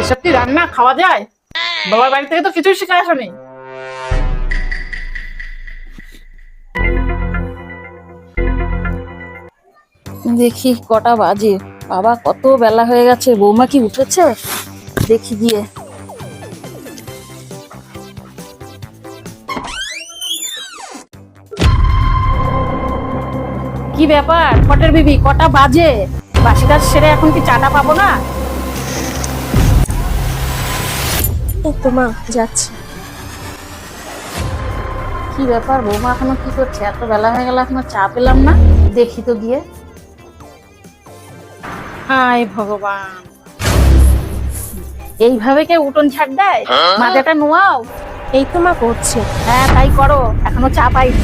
এসব কি রান্না খাওয়া যায়? বাবার বাড়ি থেকে তো কিছুই শিখে আসনি। দেখি কটা বাজে, বাবা কত বেলা হয়ে গেছে, বৌমা কি উঠেছে দেখি গিয়ে। কি ব্যাপার পটের বিবি, কটা বাজে? বাসি কাজ সেরে এখন কি চাটা পাবো না? এই তো মা যাচ্ছে। কি ব্যাপার বৌমা এখনো কি করছে? এত বেলা হয়ে গেল এখনো চা পেলাম না, দেখি তো গিয়ে। হায় ভগবান, এইভাবে কে উঠোন ঝাড় দেয়? মাথাটা নোয়াও। এই তো মা করছে। হ্যাঁ তাই করো, এখনো চা পাইনি।